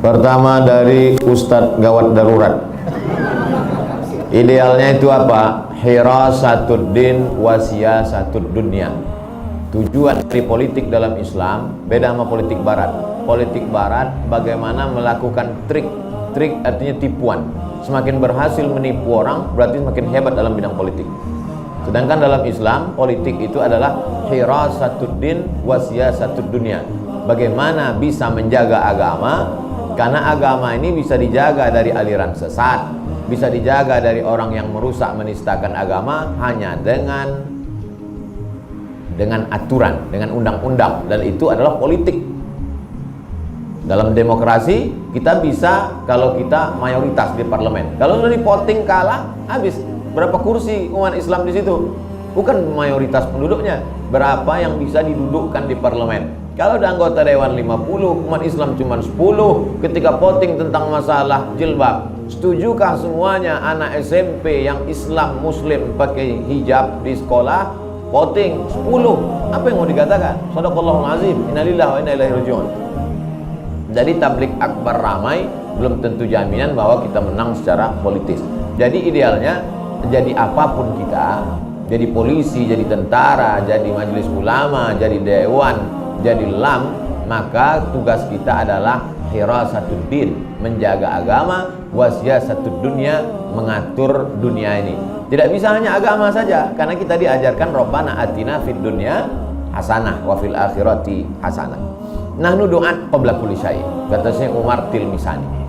Pertama dari Ustadz Gawat Darurat. Idealnya itu apa? Hirasatuddin wasiyasatud dunya. Tujuan dari politik dalam Islam beda sama politik barat. Politik barat bagaimana melakukan trik. Trik artinya tipuan. Semakin berhasil menipu orang berarti semakin hebat dalam bidang politik. Sedangkan dalam Islam politik itu adalah hirasatuddin wasiyasatud dunya. Bagaimana bisa menjaga agama? Karena agama ini bisa dijaga dari aliran sesat, bisa dijaga dari orang yang merusak menistakan agama hanya dengan aturan, dengan undang-undang, dan itu adalah politik. Dalam demokrasi kita bisa kalau kita mayoritas di parlemen. Kalau dari voting kalah, habis. Berapa kursi umat Islam di situ? Bukan mayoritas penduduknya, berapa yang bisa didudukkan di parlemen. Kalau ada anggota dewan 50, umat Islam cuma 10. Ketika voting tentang masalah jilbab, setujukah semuanya anak SMP yang Islam Muslim pakai hijab di sekolah? Voting 10. Apa yang mau dikatakan? Shadaqallahul azim. Innalillahi wa inna ilaihi raji'un. Jadi tablik akbar ramai belum tentu jaminan bahwa kita menang secara politis. Jadi idealnya jadi apapun kita, jadi polisi, jadi tentara, jadi majelis ulama, jadi dewan, jadi LAM, maka tugas kita adalah hirasatuddin, menjaga agama, wasiyasatud dunya, mengatur dunia ini. Tidak bisa hanya agama saja, karena kita diajarkan Rabbana atina fid dunya hasanah wa fil akhirati hasanah. Nahnu du'at qabla kulli syai', kata Syekh Umar Tilmisani.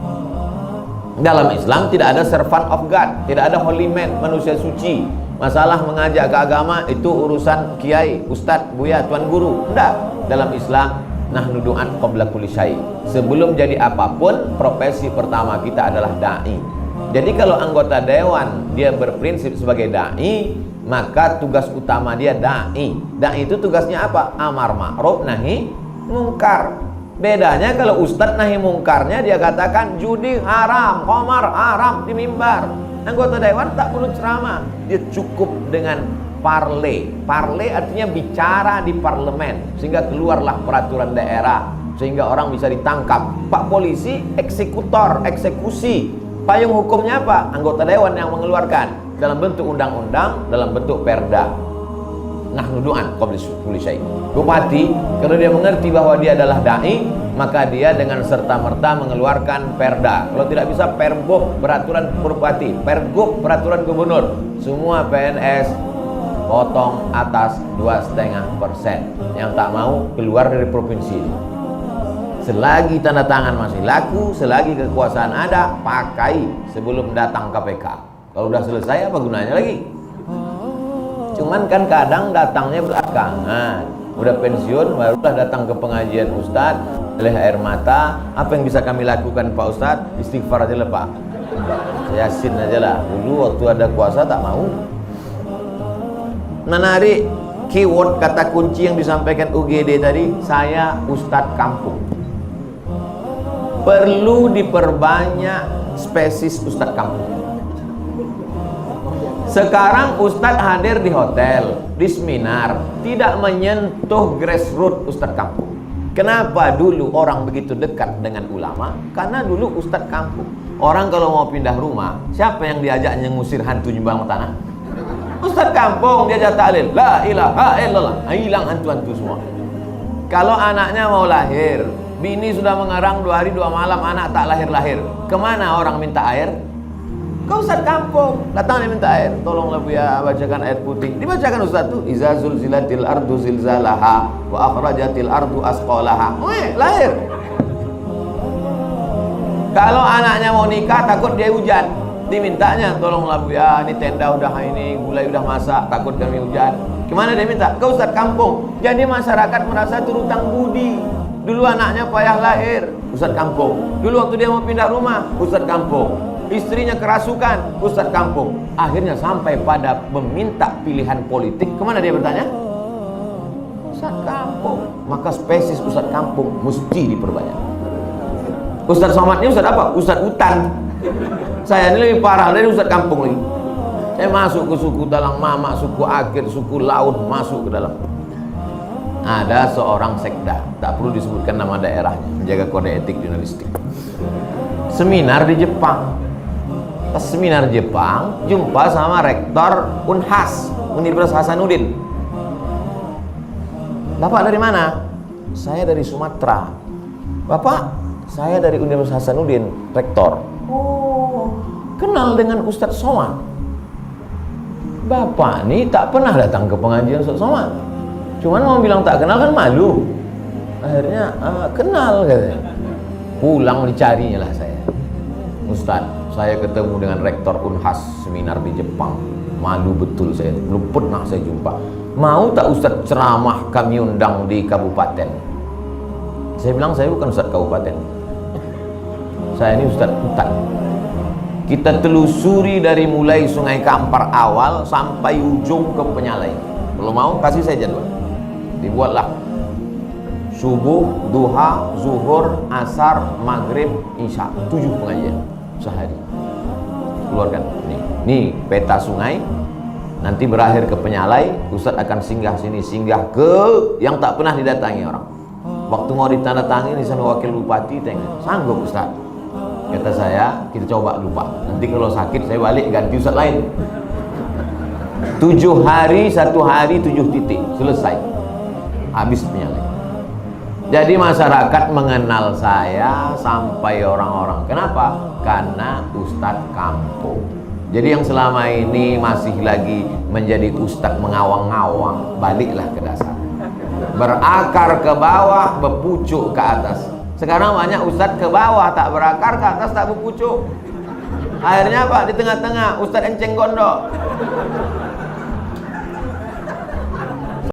Dalam Islam tidak ada servant of God, tidak ada holy man, manusia suci. Masalah mengajak ke agama itu urusan kiai, ustadz, buya, tuan guru. Tidak. Dalam Islam nahnu du'at qabla kulli syai'. Sebelum jadi apapun, profesi pertama kita adalah dai. Jadi kalau anggota dewan dia berprinsip sebagai dai, maka tugas utama dia dai. Dai itu tugasnya apa? Amar ma'ruf nahi mungkar. Bedanya kalau ustadz nahi mungkarnya dia katakan judi haram, khamar haram di mimbar. Anggota dewan tak perlu ceramah, dia cukup dengan parle. Parle artinya bicara di parlemen sehingga keluarlah peraturan daerah, sehingga orang bisa ditangkap. Pak polisi eksekutor, eksekusi. Payung hukumnya apa? Anggota dewan yang mengeluarkan dalam bentuk undang-undang, dalam bentuk perda. Nahnu du'an qabla kulli syai'. Bupati kalau dia mengerti bahwa dia adalah dai, maka dia dengan serta-merta mengeluarkan perda. Kalau tidak bisa pergub, peraturan bupati, pergub, peraturan gubernur. Semua PNS potong atas 2,5%. Yang tak mau keluar dari provinsi ini. Selagi tanda tangan masih laku, selagi kekuasaan ada, pakai sebelum datang KPK. Kalau udah selesai apa gunanya lagi? Cuman kan kadang datangnya belakangan, udah pensiun barulah datang ke pengajian Ustadz, oleh air mata. Apa yang bisa kami lakukan Pak Ustadz? Istighfar aja lah Pak, Yasin aja lah. Dulu waktu ada kuasa tak mau. Menarik keyword kata kunci yang disampaikan UGD tadi, saya Ustadz kampung. Perlu diperbanyak spesies Ustadz kampung. Sekarang Ustadz hadir di hotel, di seminar, tidak menyentuh grassroots Ustadz kampung. Kenapa dulu orang begitu dekat dengan ulama? Karena dulu Ustadz kampung. Orang kalau mau pindah rumah, siapa yang diajaknya ngusir hantu nyumbang tanah? Ustadz kampung, diajak tahlil, la ilaha illallah, hilang hantu-hantu semua. Kalau anaknya mau lahir, bini sudah mengarang 2 hari 2 malam, anak tak lahir-lahir. Kemana orang minta air? Kau Ustadz kampung, datang dia minta air, tolonglah Buya bacakan air putih. Dibacakan Ustadz tuh, iza zulzilatil ardu zilzalaha wa akhrajatil ardu asqalaha. Lahir. Kalau anaknya mau nikah takut dia hujan, dimintanya tolonglah Buya, ini tenda udah ini, gulai udah masak, takut kami hujan. Kemana dia minta? Ke Ustadz kampung. Jadi masyarakat merasa itu hutang budi. Dulu anaknya payah lahir, Ustadz kampung. Dulu waktu dia mau pindah rumah, Ustadz kampung. Istrinya kerasukan, Ustadz kampung. Akhirnya sampai pada meminta pilihan politik. Kemana dia bertanya? Ustadz kampung. Maka spesies Ustadz kampung mesti diperbanyak. Ustadz Somad ini Ustadz apa? Ustadz hutan. Saya ini lebih parah dari Ustadz kampung lagi. Saya masuk ke suku Talang Mama, suku Akir, suku Laut, masuk ke dalam. ada seorang sekda, tak perlu disebutkan nama daerahnya, menjaga kode etik jurnalistik, seminar di Jepang. Pas seminar Jepang, jumpa sama rektor Unhas, Universitas Hasanuddin. Bapak dari mana? Saya dari Sumatera. Bapak, saya dari Universitas Hasanuddin, rektor. Oh, kenal dengan Ustadz Somad? Bapak ini tak pernah datang ke pengajian Ustadz Somad. Cuman mau bilang tak kenal kan malu. Akhirnya kenal katanya. Pulang dicarinya lah saya. Ustadz, saya ketemu dengan rektor Unhas seminar di Jepang. Malu betul saya, belum pernah saya jumpa. Mau tak Ustadz ceramah kami undang di kabupaten? Saya bilang saya bukan Ustadz kabupaten. Saya ini Ustadz hutan. Kita telusuri dari mulai Sungai Kampar awal sampai ujung ke Penyalai. Kalau mau kasih saya jadwal. Dibuatlah subuh, duha, zuhur, asar, maghrib, isya, 7 pengajian sehari. Keluarkan nih peta sungai. Nanti berakhir ke Penyalai, Ustadz akan singgah sini, singgah ke yang tak pernah didatangi orang. Waktu mau ditandatangani di sana wakil bupati, tengok sanggup Ustadz. Kata saya, kita coba lupa. Nanti kalau sakit saya balik ganti Ustadz lain. 7 hari, 1 hari 7 titik selesai. Habis Penyalai. Jadi masyarakat mengenal saya sampai orang-orang. Kenapa? Karena Ustadz kampung. Jadi yang selama ini masih lagi menjadi Ustadz mengawang-awang, baliklah ke dasar. Berakar ke bawah, berpucuk ke atas. Sekarang banyak Ustadz ke bawah tak berakar, ke atas tak berpucuk. Akhirnya apa? Di tengah-tengah Ustadz enceng gondok.